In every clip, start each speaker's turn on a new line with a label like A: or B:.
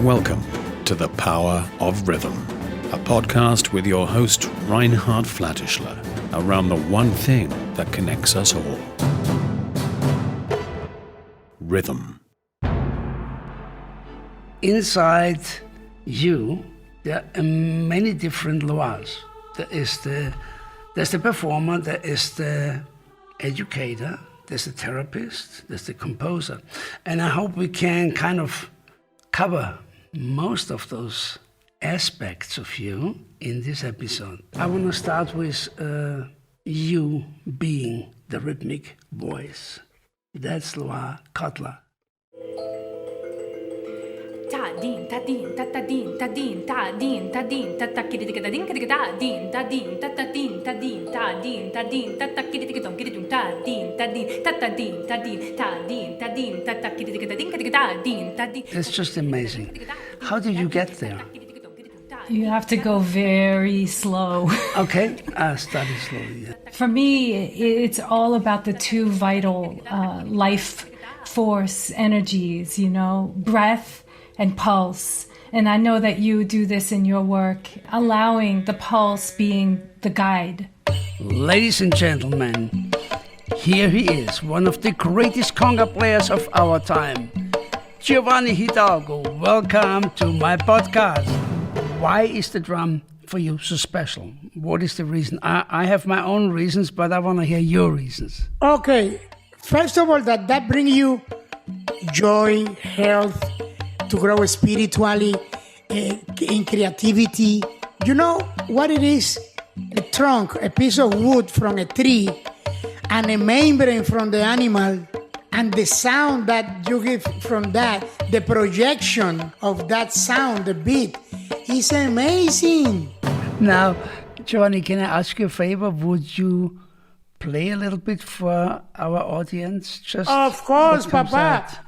A: Welcome to The Power of Rhythm, a podcast with your host Reinhard Flatischler around the one thing that connects us all. Rhythm.
B: Inside you, there are many different laws. There's the performer, there is the educator, there's the therapist, there's the composer. And I hope we can kind of cover most of those aspects of you in this episode. I want to start with you being the rhythmic voice. That's Laura Kotler.
C: Ta din ta din ta ta din ta din ta din ta din ta ta kiri ta din kiri ta din ta din ta ta din ta din ta din ta din ta ta kiri ta kiri ta din ta din ta ta din ta din ta din ta din ta ta kiri ta din kiri ta din ta din.
B: It's just amazing. How did you get there?
D: You have to go very slow.
B: Okay, I'll start it slowly. Yeah.
D: For me, it's all about the two vital life force energies, breath and pulse. And I know that you do this in your work, allowing the pulse being the guide.
B: Ladies and gentlemen, here he is, one of the greatest conga players of our time, Giovanni Hidalgo. Welcome to my podcast. Why is the drum for you so special? What is the reason? I have my own reasons, but I want to hear your reasons.
E: Okay, first of all, that brings you joy, health, to grow spiritually, in creativity. You know what it is? A trunk, a piece of wood from a tree, and a membrane from the animal, and the sound that you get from that, the projection of that sound, the beat, is amazing.
B: Now, Giovanni, can I ask you a favor? Would you play a little bit for our audience? Just
E: of course, Papa.
B: Out?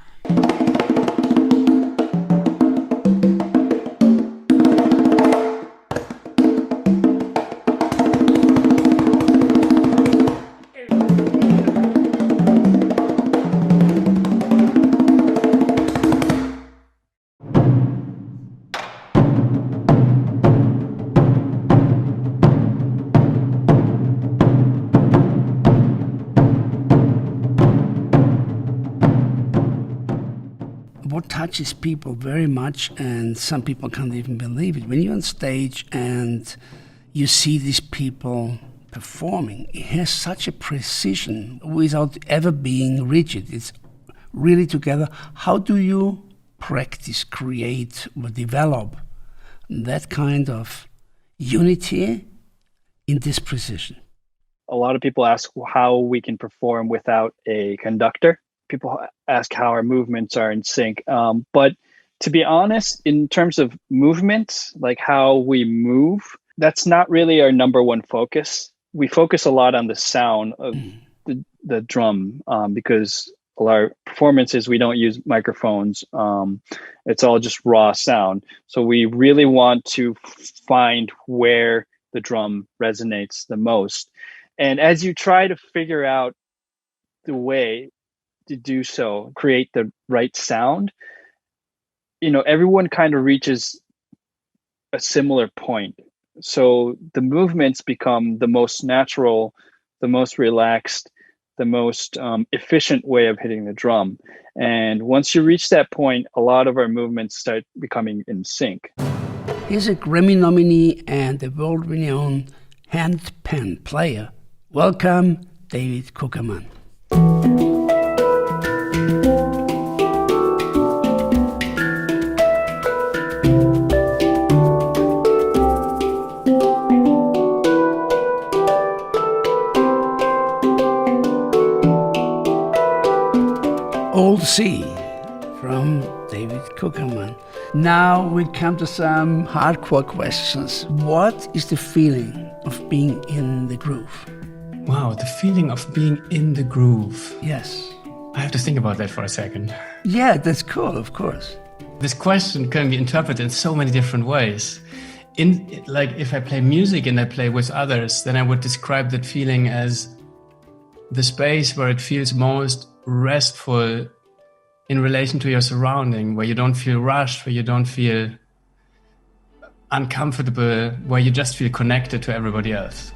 B: What touches people very much, and some people can't even believe it, when you're on stage and you see these people performing, it has such a precision without ever being rigid. It's really together. How do you practice, create, or develop that kind of unity in this precision?
F: A lot of people ask how we can perform without a conductor. People ask how our movements are in sync. But to be honest, in terms of movement, like how we move, that's not really our number one focus. We focus a lot on the sound of the drum because a lot of performances, we don't use microphones. It's all just raw sound. So we really want to find where the drum resonates the most. And as you try to figure out the way to do so, create the right sound, everyone kind of reaches a similar point. So the movements become the most natural, the most relaxed, the most efficient way of hitting the drum. And once you reach that point, a lot of our movements start becoming in sync.
B: Here's a Grammy nominee and the world-renowned hand-pan player. Welcome, David Kuckerman. Old Sea from David Kuckerman. Now we come to some hardcore questions. What is the feeling of being in the groove?
G: Wow, the feeling of being in the groove.
B: Yes.
G: I have to think about that for a second.
B: Yeah, that's cool, of course.
G: This question can be interpreted in so many different ways. If I play music and I play with others, then I would describe that feeling as the space where it feels most restful in relation to your surrounding, where you don't feel rushed, where you don't feel uncomfortable, where you just feel connected to everybody else.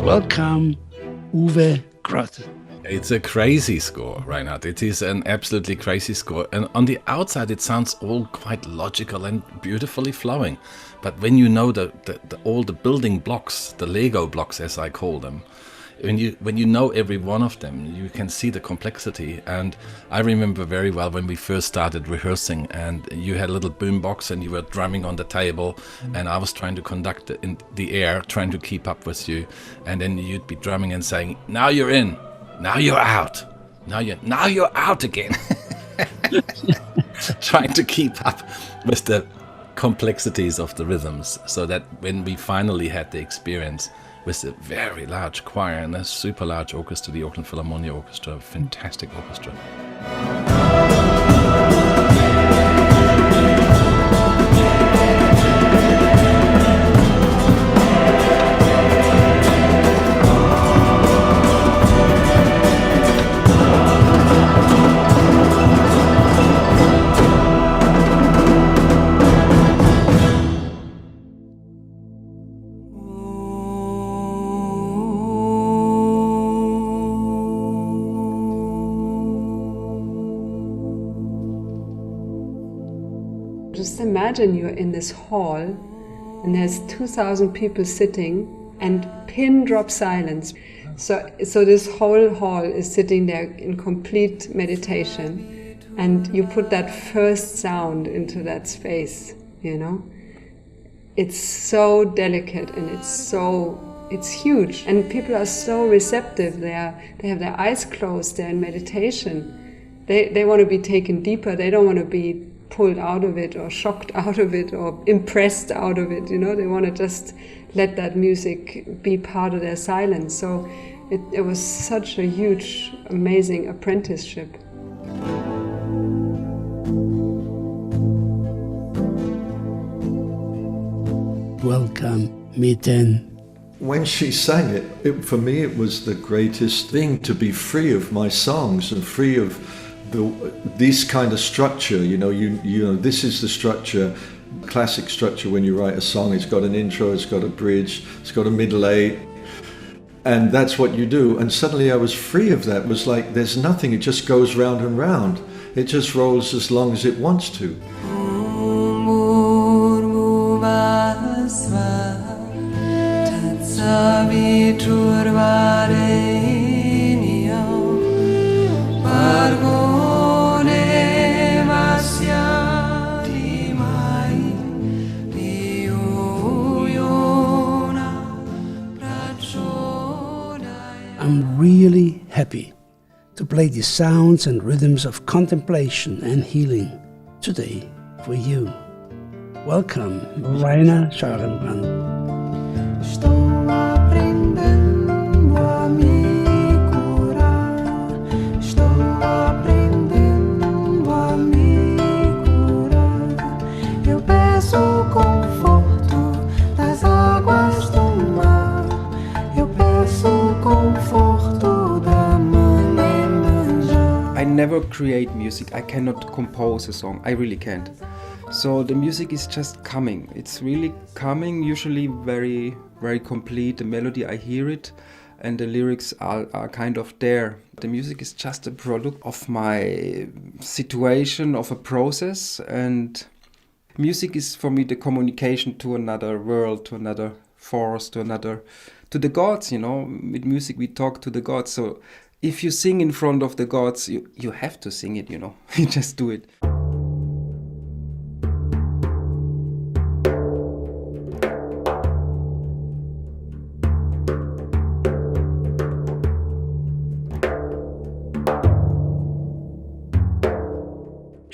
B: Welcome, Uwe Groth.
H: It's a crazy score, Reinhard. It is an absolutely crazy score. And on the outside, it sounds all quite logical and beautifully flowing. But when you know all the building blocks, the Lego blocks, as I call them, when you know every one of them, you can see the complexity. And I remember very well when we first started rehearsing, and you had a little boombox and you were drumming on the table, and I was trying to conduct it in the air, trying to keep up with you. And then you'd be drumming and saying, "Now you're in, now you're out, now you're out again." Trying to keep up with the complexities of the rhythms, so that when we finally had the experience with a very large choir and a super large orchestra, the Auckland Philharmonia Orchestra, a fantastic orchestra.
I: Just imagine you're in this hall and there's 2,000 people sitting and pin drop silence. So this whole hall is sitting there in complete meditation, and you put that first sound into that space, you know? It's so delicate and it's huge, and people are so receptive. They have their eyes closed, they're in meditation. They want to be taken deeper, they don't want to be pulled out of it or shocked out of it or impressed out of it, you know. They want to just let that music be part of their silence. So it was such a huge, amazing apprenticeship.
B: Welcome, Miten.
J: When she sang it, for me it was the greatest thing to be free of my songs and free of this kind of structure. You know, this is the structure, classic structure when you write a song. It's got an intro, it's got a bridge, it's got a middle eight, and that's what you do. And suddenly I was free of that. It was like there's nothing, it just goes round and round. It just rolls as long as it wants to.
B: I'm really happy to play the sounds and rhythms of contemplation and healing today for you. Welcome, Rainer Scharenbrand.
K: Estou aprendendo a me curar. Estou aprendendo a me curar. Eu peço o conforto das águas do mar. Eu peço o conforto da Manemanja.
L: I never create music. I cannot compose a song. I really can't. So the music is just coming. It's really coming, usually very, very complete. The melody, I hear it, and the lyrics are kind of there. The music is just a product of my situation, of a process, and music is for me the communication to another world, to another force, to the gods, you know. With music we talk to the gods. So if you sing in front of the gods, you have to sing it, you know. You just do it.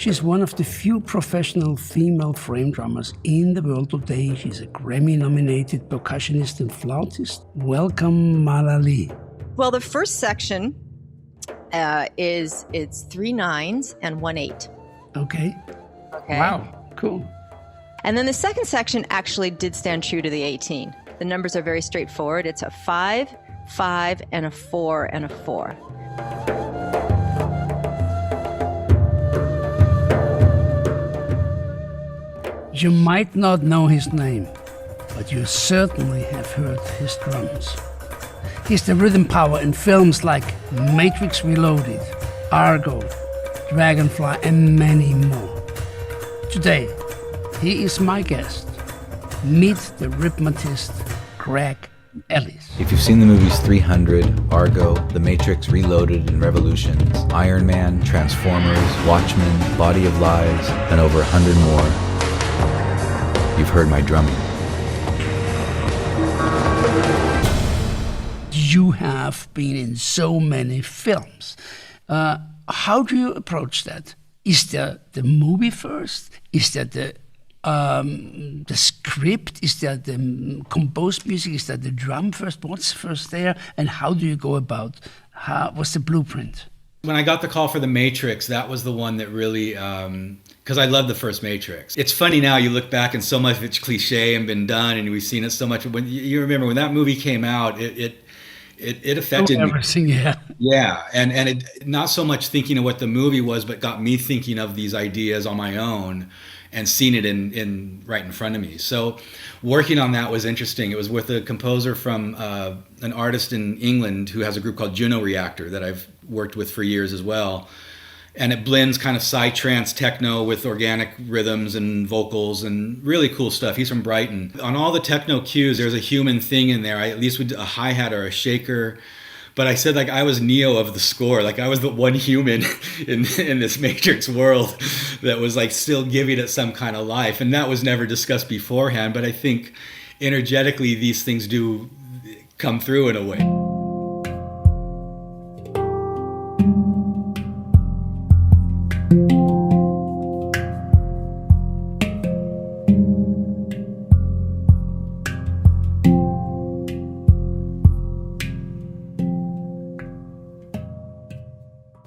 B: She's one of the few professional female frame drummers in the world today. She's a Grammy-nominated percussionist and flautist. Welcome, Malali.
M: Well, the first section it's 3 9s and 1 8.
B: Okay.
M: Okay.
B: Wow, cool.
M: And then the second section actually did stand true to the 18. The numbers are very straightforward. It's a 5, 5, and a 4, and a 4.
B: You might not know his name, but you certainly have heard his drums. He's the rhythm power in films like Matrix Reloaded, Argo, Dragonfly, and many more. Today, he is my guest. Meet the rhythmatist Greg Ellis.
N: If you've seen the movies 300, Argo, The Matrix Reloaded, and Revolutions, Iron Man, Transformers, Watchmen, Body of Lies, and over 100 more, you've heard my drumming.
B: You have been in so many films. How do you approach that? Is there the movie first? Is there the script? Is there the composed music? Is there the drum first? What's first there? And how do you go about? What's the blueprint?
O: When I got the call for The Matrix, that was the one that really, because I love the first Matrix. It's funny now, you look back and so much of it's cliche and been done, and we've seen it so much. When you remember when that movie came out, it affected me.
B: Everything, yeah.
O: Yeah, and it not so much thinking of what the movie was, but got me thinking of these ideas on my own and seeing it in right in front of me. So working on that was interesting. It was with a composer from an artist in England who has a group called Juno Reactor that I've worked with for years as well. And it blends kind of psytrance techno with organic rhythms and vocals and really cool stuff. He's from Brighton. On all the techno cues, there's a human thing in there. I at least would a hi-hat or a shaker. But I said, like, I was Neo of the score. Like, I was the one human in this Matrix world that was, like, still giving it some kind of life. And that was never discussed beforehand. But I think energetically, these things do come through in a way.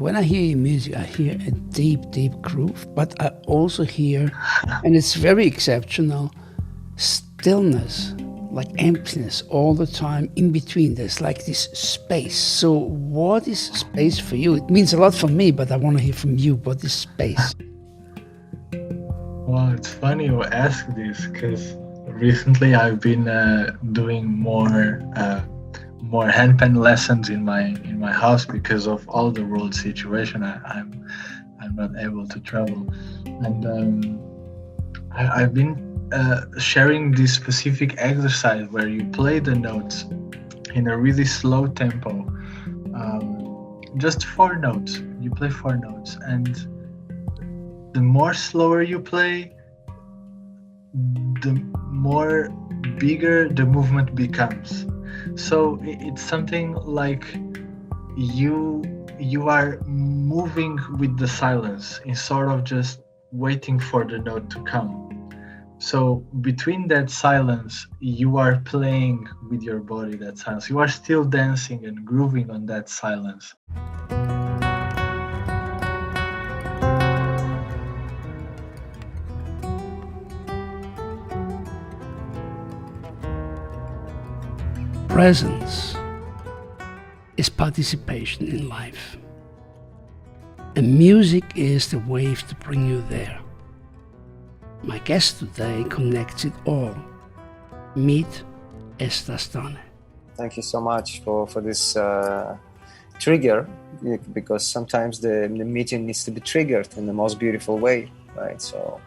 B: When I hear your music, I hear a deep, deep groove, but I also hear, and it's very exceptional, stillness, like emptiness all the time in between. There's like this space. So what is space for you? It means a lot for me, but I want to hear from you. What is space?
P: Well, it's funny you ask this, because recently I've been doing more handpan lessons in my house because of all the world situation. I'm not able to travel, and I've been sharing this specific exercise where you play the notes in a really slow tempo, just 4 notes. You play 4 notes, and the more slower you play, the more bigger the movement becomes. So it's something like you are moving with the silence in sort of just waiting for the note to come. So between that silence, you are playing with your body, that silence. You are still dancing and grooving on that silence.
B: Presence is participation in life. And music is the wave to bring you there. My guest today connects it all. Meet Esther Stane.
Q: Thank you so much for this trigger, because sometimes the meeting needs to be triggered in the most beautiful way, right? So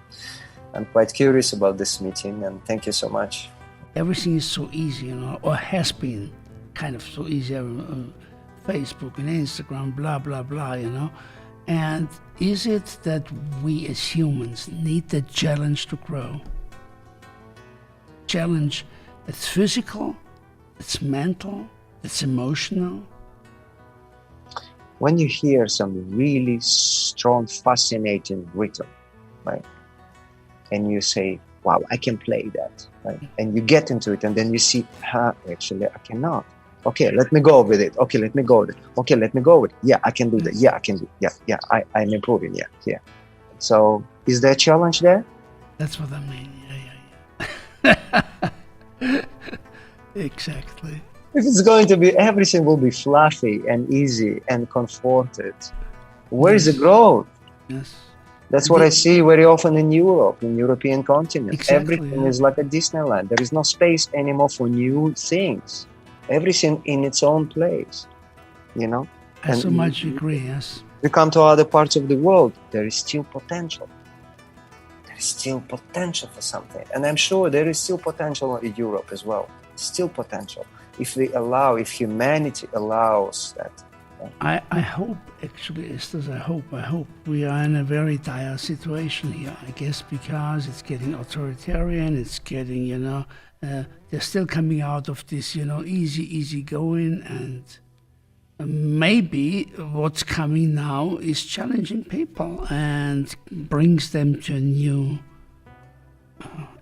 Q: I'm quite curious about this meeting, and thank you so much.
B: Everything is so easy, or has been kind of so easy on Facebook and Instagram, blah, blah, blah, And is it that we as humans need the challenge to grow? Challenge that's physical, that's mental, that's emotional?
Q: when you hear some really strong, fascinating rhythm, right? And you say, wow, I can play that, right? And you get into it, and then you see, actually, I cannot. Okay, let me go with it. Okay, let me go with it. Okay, let me go with it. Yeah, I can do that. Yeah, I can do it. Yeah, I'm improving. Yeah. So, is there a challenge there?
B: That's what I mean. Yeah. Exactly.
Q: If it's going to be, everything will be fluffy and easy and comforted. Where is the growth?
B: Yes.
Q: That's what I see very often in Europe, in European continent.
B: Exactly,
Q: Everything is like a Disneyland. There is no space anymore for new things. Everything in its own place, you know?
B: I so much agree, yes.
Q: We come to other parts of the world, there is still potential. There is still potential for something. And I'm sure there is still potential in Europe as well. Still potential. If humanity allows that.
B: I hope, actually, Estes, I hope we are in a very dire situation here, I guess, because it's getting authoritarian, it's getting, they're still coming out of this, easy going, and maybe what's coming now is challenging people and brings them to a new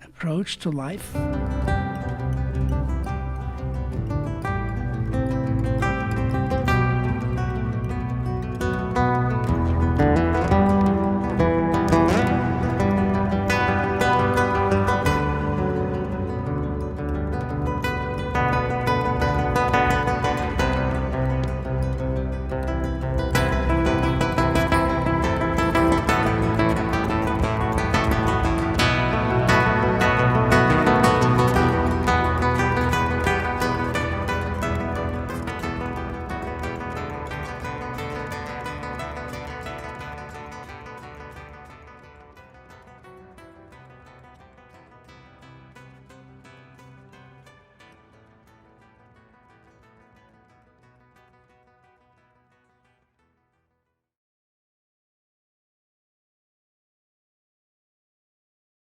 B: approach to life.